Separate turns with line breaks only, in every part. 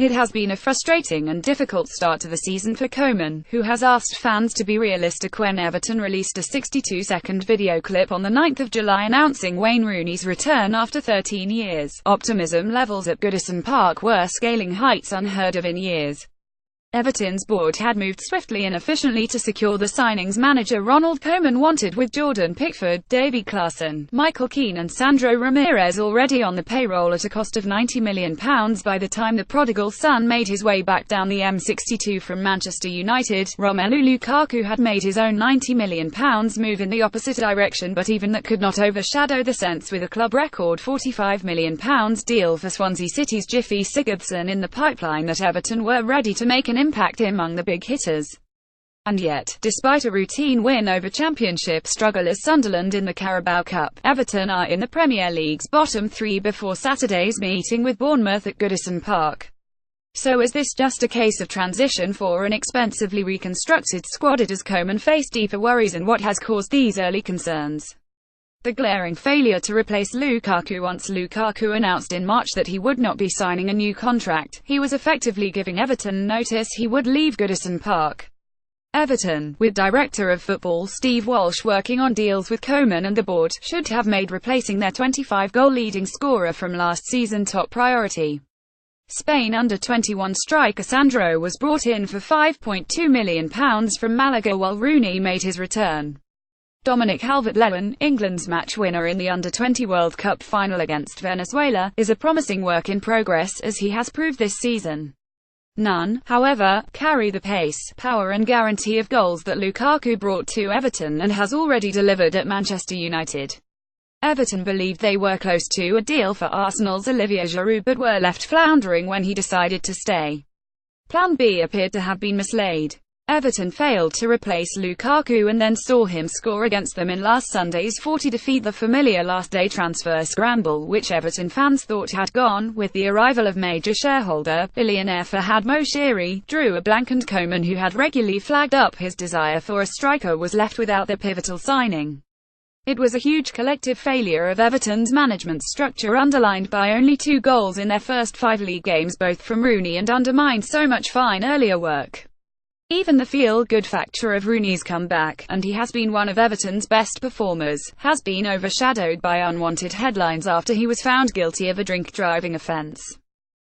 It has been a frustrating and difficult start to the season for Koeman, who has asked fans to be realistic when Everton released a 62-second video clip on the 9th of July announcing Wayne Rooney's return after 13 years. Optimism levels at Goodison Park were scaling heights unheard of in years. Everton's board had moved swiftly and efficiently to secure the signings manager Ronald Koeman wanted, with Jordan Pickford, Davy Klaassen, Michael Keane and Sandro Ramirez already on the payroll at a cost of £90 million by the time the prodigal son made his way back down the M62 from Manchester United. Romelu Lukaku had made his own £90 million move in the opposite direction, but even that could not overshadow the sense with a club record £45 million deal for Swansea City's Gylfi Sigurdsson in the pipeline that Everton were ready to make an impact among the big hitters. And yet, despite a routine win over Championship strugglers Sunderland in the Carabao Cup, Everton are in the Premier League's bottom three before Saturday's meeting with Bournemouth at Goodison Park. So is this just a case of transition for an expensively reconstructed squad? Does Koeman face deeper worries, and what has caused these early concerns? The glaring failure to replace Lukaku. Once Lukaku announced in March that he would not be signing a new contract, he was effectively giving Everton notice he would leave Goodison Park. Everton, with Director of Football Steve Walsh working on deals with Koeman and the board, should have made replacing their 25-goal leading scorer from last season top priority. Spain under-21 striker Sandro was brought in for £5.2 million from Malaga while Rooney made his return. Dominic Calvert-Lewin, England's match winner in the Under-20 World Cup final against Venezuela, is a promising work in progress, as he has proved this season. None, however, carry the pace, power and guarantee of goals that Lukaku brought to Everton and has already delivered at Manchester United. Everton believed they were close to a deal for Arsenal's Olivier Giroud, but were left floundering when he decided to stay. Plan B appeared to have been mislaid. Everton failed to replace Lukaku and then saw him score against them in last Sunday's 40 defeat. The familiar last-day transfer scramble, which Everton fans thought had gone, with the arrival of major shareholder, billionaire Fahad Moshiri, drew a blank, and Koeman, who had regularly flagged up his desire for a striker, was left without their pivotal signing. It was a huge collective failure of Everton's management structure, underlined by only 2 goals in their first 5 league games, both from Rooney, and undermined so much fine earlier work. Even the feel-good factor of Rooney's comeback, and he has been one of Everton's best performers, has been overshadowed by unwanted headlines after he was found guilty of a drink-driving offence.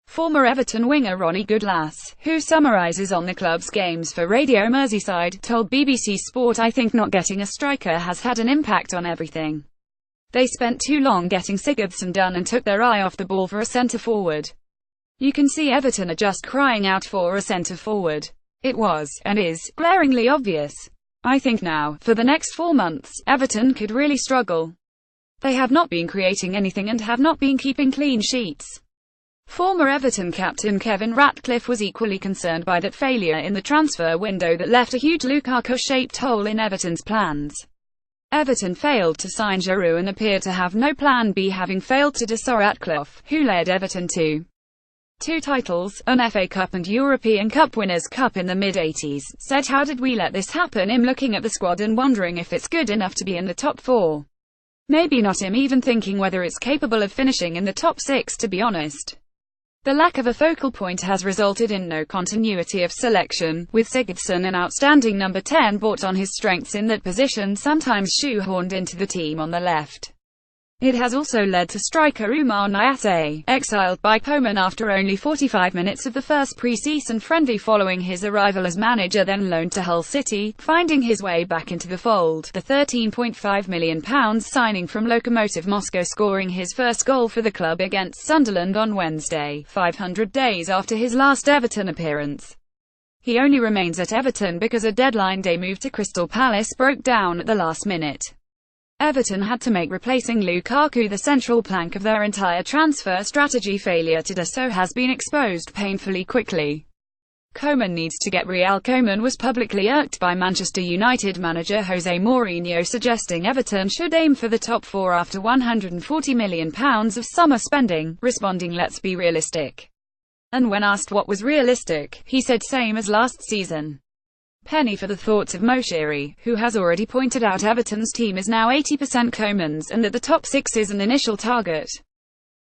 Former Everton winger Ronnie Goodlass, who summarises on the club's games for Radio Merseyside, told BBC Sport, "I think not getting a striker has had an impact on everything. They spent too long getting Sigurdsson done and took their eye off the ball for a centre-forward. You can see Everton are just crying out for a centre-forward. It was, and is, glaringly obvious. I think now, for the next 4 months, Everton could really struggle. They have not been creating anything and have not been keeping clean sheets." Former Everton captain Kevin Ratcliffe was equally concerned by that failure in the transfer window that left a huge Lukaku-shaped hole in Everton's plans. Everton failed to sign Giroud and appeared to have no plan B, having failed to do so. Ratcliffe, who led Everton to 2 titles, an FA Cup and European Cup Winners' Cup in the mid-80s, said, "How did we let this happen?" Him looking at the squad and wondering if it's good enough to be in the top 4. Maybe not, him even thinking whether it's capable of finishing in the top 6, to be honest. The lack of a focal point has resulted in no continuity of selection, with Sigurdsson, an outstanding number 10 bought on his strengths in that position, sometimes shoehorned into the team on the left. It has also led to striker Oumar Niasse, exiled by Koeman after only 45 minutes of the first pre-season friendly following his arrival as manager, then loaned to Hull City, finding his way back into the fold, the £13.5 million signing from Lokomotiv Moscow scoring his first goal for the club against Sunderland on Wednesday, 500 days after his last Everton appearance. He only remains at Everton because a deadline day move to Crystal Palace broke down at the last minute. Everton had to make replacing Lukaku the central plank of their entire transfer strategy. Failure to do so has been exposed painfully quickly. Koeman needs to get real. Koeman was publicly irked by Manchester United manager Jose Mourinho suggesting Everton should aim for the top 4 after £140 million of summer spending, responding, "Let's be realistic." And when asked what was realistic, he said same as last season. Penny for the thoughts of Moshiri, who has already pointed out Everton's team is now 80% Koeman's and that the top 6 is an initial target.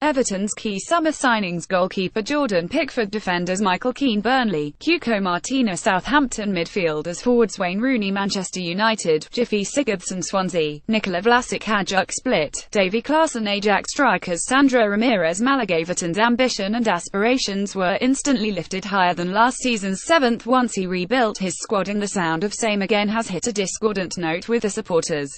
Everton's key summer signings: goalkeeper Jordan Pickford, defenders Michael Keane Burnley, Cuco Martina Southampton, midfielders forwards Wayne Rooney Manchester United, Jiffy Sigurdsson Swansea, Nikola Vlasic Hajduk Split, Davy Klaassen Ajax, strikers Sandro Ramirez Malaga. Everton's ambition and aspirations were instantly lifted higher than last season's 7th once he rebuilt his squad, and the sound of same again has hit a discordant note with the supporters.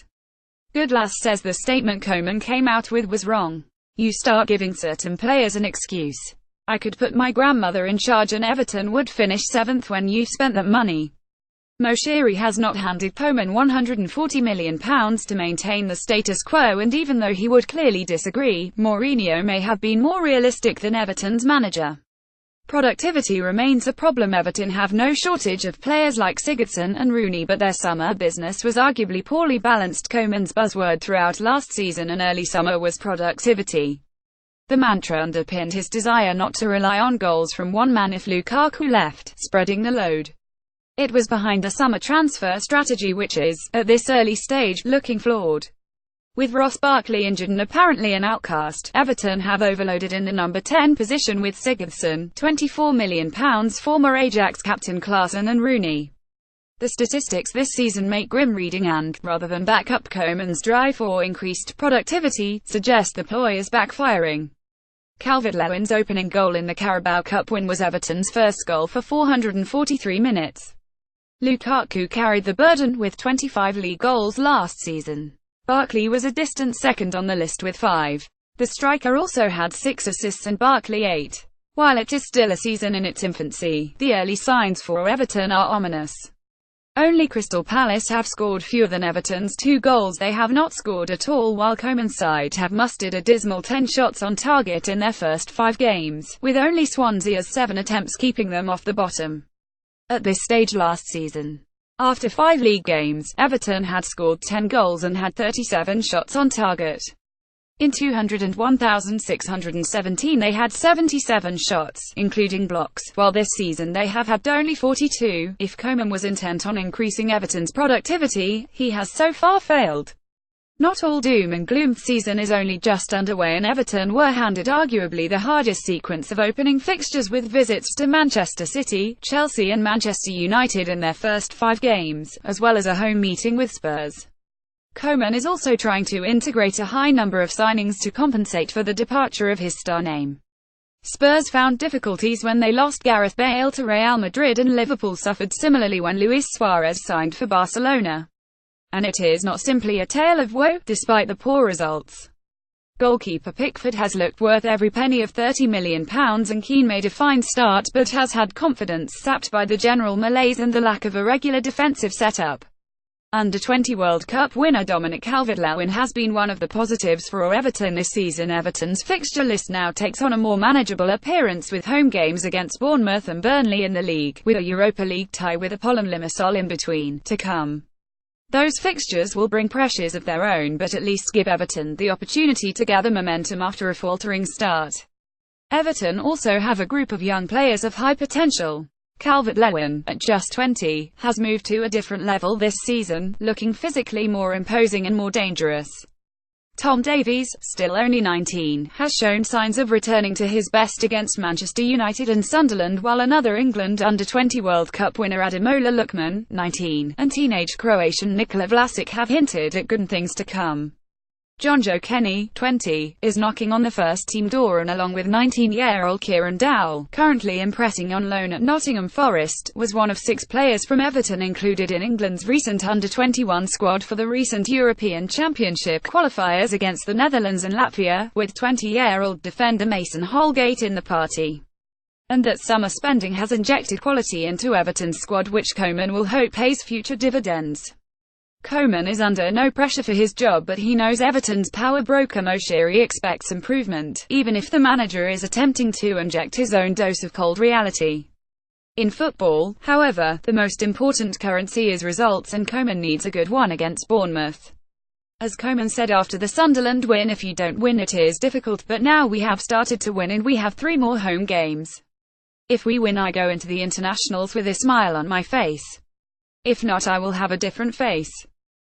Goodlass says the statement Koeman came out with was wrong. You start giving certain players an excuse. I could put my grandmother in charge and Everton would finish 7th when you've spent that money. Moshiri has not handed Koeman £140 million to maintain the status quo, and even though he would clearly disagree, Mourinho may have been more realistic than Everton's manager. Productivity remains a problem. Everton have no shortage of players like Sigurdsson and Rooney, but their summer business was arguably poorly balanced. Koeman's buzzword throughout last season and early summer was productivity. The mantra underpinned his desire not to rely on goals from one man if Lukaku left, spreading the load. It was behind the summer transfer strategy which is, at this early stage, looking flawed. With Ross Barkley injured and apparently an outcast, Everton have overloaded in the number 10 position with Sigurdsson, £24 million, former Ajax captain Klaassen and Rooney. The statistics this season make grim reading and, rather than back up Koeman's drive for increased productivity, suggest the ploy is backfiring. Calvert-Lewin's opening goal in the Carabao Cup win was Everton's first goal for 443 minutes. Lukaku carried the burden with 25 league goals last season. Barkley was a distant second on the list with 5. The striker also had 6 assists and Barkley 8. While it is still a season in its infancy, the early signs for Everton are ominous. Only Crystal Palace have scored fewer than Everton's 2 goals. They have not scored at all, while Koeman's side have mustered a dismal 10 shots on target in their first 5 games, with only Swansea's 7 attempts keeping them off the bottom. At this stage last season, after 5 league games, Everton had scored 10 goals and had 37 shots on target. In 201,617 they had 77 shots, including blocks, while this season they have had only 42. If Koeman was intent on increasing Everton's productivity, he has so far failed. Not all doom and gloom. The season is only just underway and Everton were handed arguably the hardest sequence of opening fixtures, with visits to Manchester City, Chelsea and Manchester United in their first 5 games, as well as a home meeting with Spurs. Koeman is also trying to integrate a high number of signings to compensate for the departure of his star name. Spurs found difficulties when they lost Gareth Bale to Real Madrid, and Liverpool suffered similarly when Luis Suarez signed for Barcelona. And it is not simply a tale of woe, despite the poor results. Goalkeeper Pickford has looked worth every penny of £30 million, and Keane made a fine start but has had confidence sapped by the general malaise and the lack of a regular defensive setup. Under-20 World Cup winner Dominic Calvert-Lewin has been one of the positives for Everton this season. Everton's fixture list now takes on a more manageable appearance, with home games against Bournemouth and Burnley in the league, with a Europa League tie with Apollon Limassol in between, to come. Those fixtures will bring pressures of their own, but at least give Everton the opportunity to gather momentum after a faltering start. Everton also have a group of young players of high potential. Calvert-Lewin, at just 20, has moved to a different level this season, looking physically more imposing and more dangerous. Tom Davies, still only 19, has shown signs of returning to his best against Manchester United and Sunderland, while another England Under-20 World Cup winner Ademola Lookman, 19, and teenage Croatian Nikola Vlasic have hinted at good things to come. Jonjoe Kenny, 20, is knocking on the first-team door, and along with 19-year-old Kieran Dowell, currently impressing on loan at Nottingham Forest, was one of 6 players from Everton included in England's recent Under-21 squad for the recent European Championship qualifiers against the Netherlands and Latvia, with 20-year-old defender Mason Holgate in the party. And that summer spending has injected quality into Everton's squad, which Koeman will hope pays future dividends. Koeman is under no pressure for his job, but he knows Everton's power broker Moshiri expects improvement, even if the manager is attempting to inject his own dose of cold reality. In football, however, the most important currency is results, and Koeman needs a good one against Bournemouth. As Koeman said after the Sunderland win, if you don't win it is difficult, but now we have started to win and we have 3 more home games. If we win, I go into the internationals with a smile on my face. If not, I will have a different face.